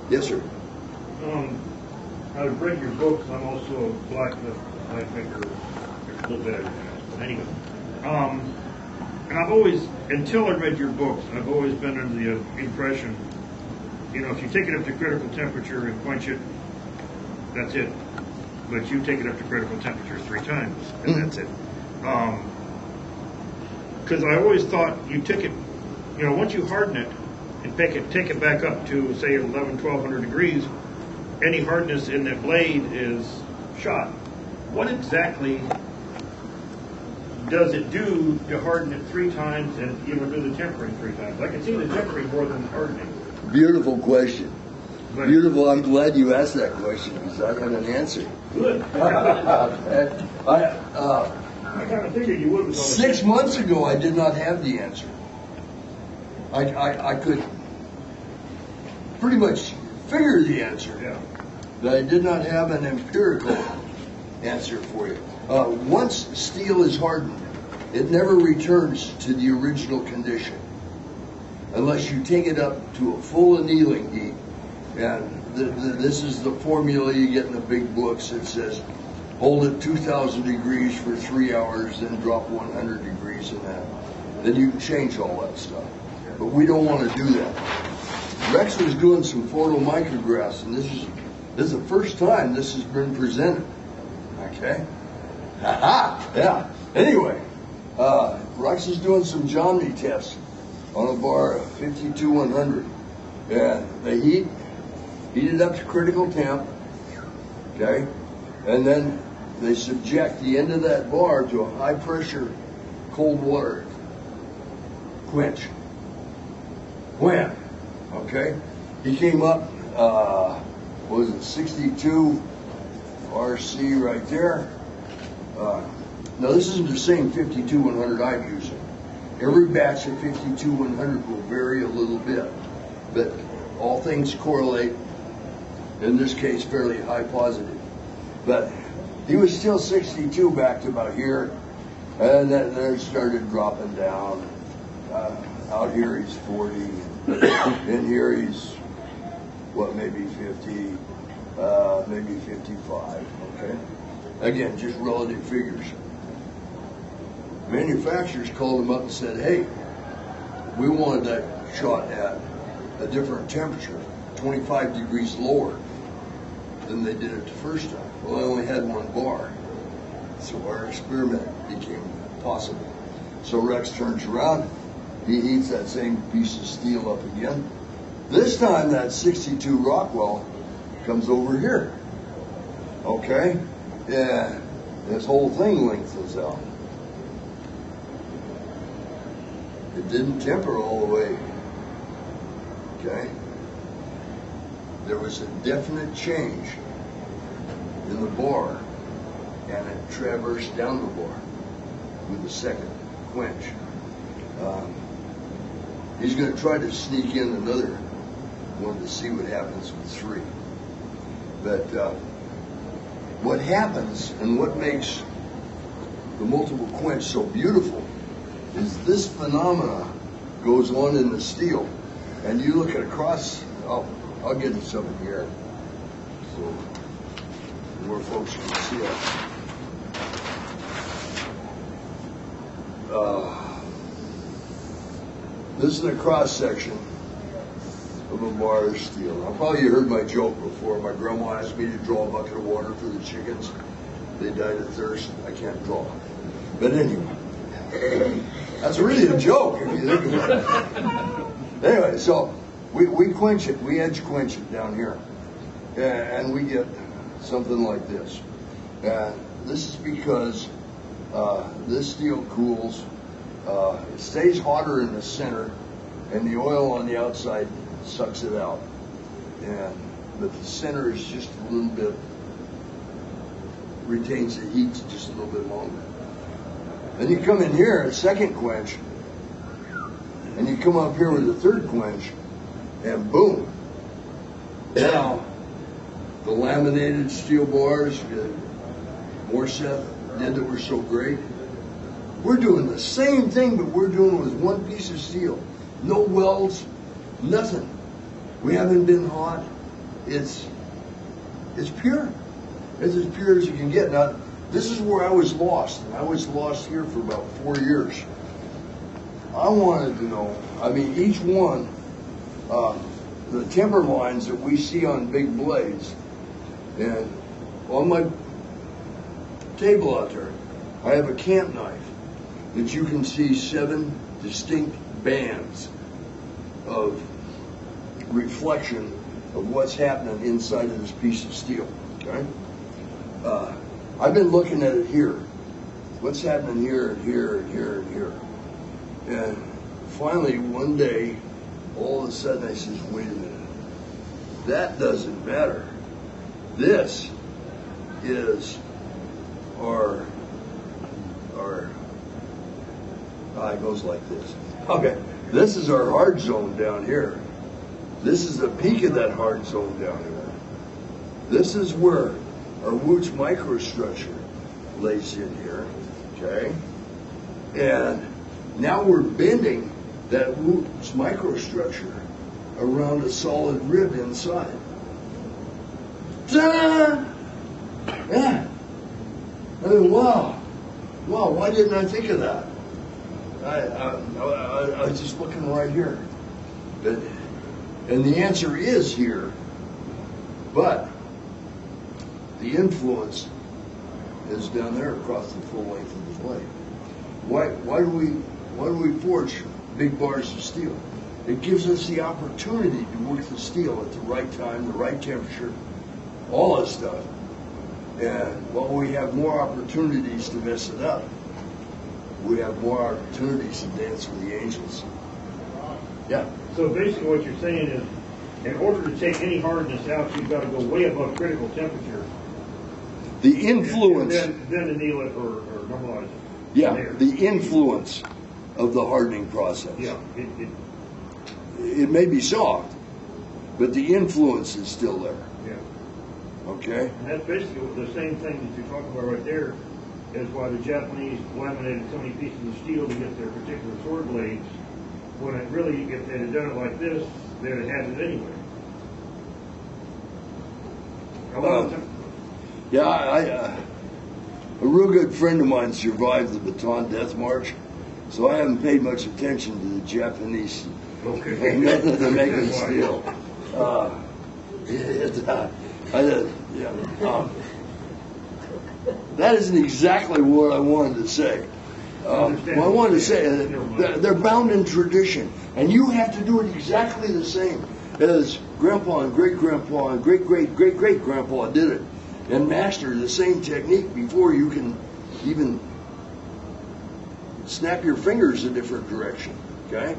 Yes, sir. I've read your books. I'm also a blacksmith, knife maker, a little bit of everything else. But anyway, and I've always, until I read your books, I've always been under the impression, you know, if you take it up to critical temperature and quench it, that's it. But you take it up to critical temperature 3 times, and that's it. Because I always thought you took it, you know, once you harden it and take it back up to, say, 1200 degrees, any hardness in that blade is shot. What exactly does it do to harden it 3 times and, you know, do the tempering 3 times? I can see the tempering more than the hardening. Beautiful question. But Beautiful. I'm glad you asked that question because I have an answer. good. I kind of figured you would. 6 months ago, I did not have the answer. I could pretty much figure the answer, Yeah. but I did not have an empirical answer for you. Once steel is hardened, it never returns to the original condition unless you take it up to a full annealing heat. And this is the formula you get in the big books. It says, hold it 2,000 degrees for 3 hours, then drop 100 degrees in that. Then you can change all that stuff. But we don't want to do that. Rex was doing some photomicrographs, and this is the first time this has been presented. Okay? Ha-ha! Yeah. Anyway, Rex is doing some geometry tests on a bar of 52-100. And they heat it up to critical temp, okay? And then they subject the end of that bar to a high pressure cold water quench. When? Okay? He came up, what was it, 62 RC right there. Now this isn't the same 52-100 I'm using. Every batch of 52-100 will vary a little bit, but all things correlate, in this case, fairly high positive. But he was still 62 back to about here, and then it started dropping down. Out here he's 40, in here he's, what, maybe 50, maybe 55, okay? Again, just relative figures. Manufacturers called him up and said, hey, we wanted that shot at a different temperature, 25 degrees lower than they did it the first time. Well, I only had 1 bar, so our experiment became possible. So Rex turns around, he heats that same piece of steel up again. This time that 62 Rockwell comes over here. Okay? Yeah, this whole thing lengthens out. It didn't temper all the way. Okay? There was a definite change in the bar, and it traversed down the bar with the second quench. He's going to try to sneak in another one to see what happens with 3. But what happens and what makes the multiple quench so beautiful is this phenomena goes on in the steel. And you look at across, I'll get this up in here so more folks can see it. This is a cross section of a bar of steel. Now, probably you heard my joke before. My grandma asked me to draw a bucket of water for the chickens. They died of thirst. I can't draw. But anyway, that's really a joke if you think about it. Anyway, so we quench it. We edge quench it down here. And we get something like this. This is because this steel cools. It stays hotter in the center, and the oil on the outside sucks it out. But the center is just a little bit, retains the heat just a little bit longer. Then you come in here, a second quench, and you come up here with a third quench, and boom. Now, the laminated steel bars that Morissette did that were so great, we're doing the same thing, but we're doing it with 1 piece of steel. No welds, nothing. We haven't been hot. it's pure. It's as pure as you can get. Now, this is where I was lost, and I was lost here for about 4 years. I wanted to know, I mean, each one, the timber lines that we see on big blades, and on my table out there, I have a camp knife that you can see 7 distinct bands of reflection of what's happening inside of this piece of steel. Okay, I've been looking at it here. What's happening here and here and here and here, and finally one day, all of a sudden I says, "Wait a minute, that doesn't matter. This is our." It goes like this. Okay, this is our hard zone down here. This is the peak of that hard zone down here. This is where our Woots microstructure lays in here, okay? And now we're bending that Woots microstructure around a solid rib inside. Ta-da! Yeah. I mean, wow, why didn't I think of that? I was just looking right here. And the answer is here, but the influence is down there across the full length of the blade. Why do we forge big bars of steel? It gives us the opportunity to work the steel at the right time, the right temperature, all that stuff. And while we have more opportunities to mess it up, we have more opportunities to dance with the angels. Yeah. So basically what you're saying is, in order to take any hardness out, you've got to go way above critical temperature. The influence. And then anneal it or normalize it. Yeah, there. the influence of the hardening process. Yeah. It may be soft, but the influence is still there. Yeah. Okay? And that's basically the same thing that you're talking about right there, is why the Japanese laminated so many pieces of steel to get their particular sword blades, when it really, if they'd have done it like this, they'd have had it anyway. Yeah, a real good friend of mine survived the Bataan Death March, so I haven't paid much attention to the Japanese method of making steel. That isn't exactly what I wanted to say. What I wanted to say is they're bound in tradition, and you have to do it exactly the same as Grandpa and Great-Grandpa and Great-Great-Great-Grandpa did it, and master the same technique before you can even snap your fingers a different direction. Okay?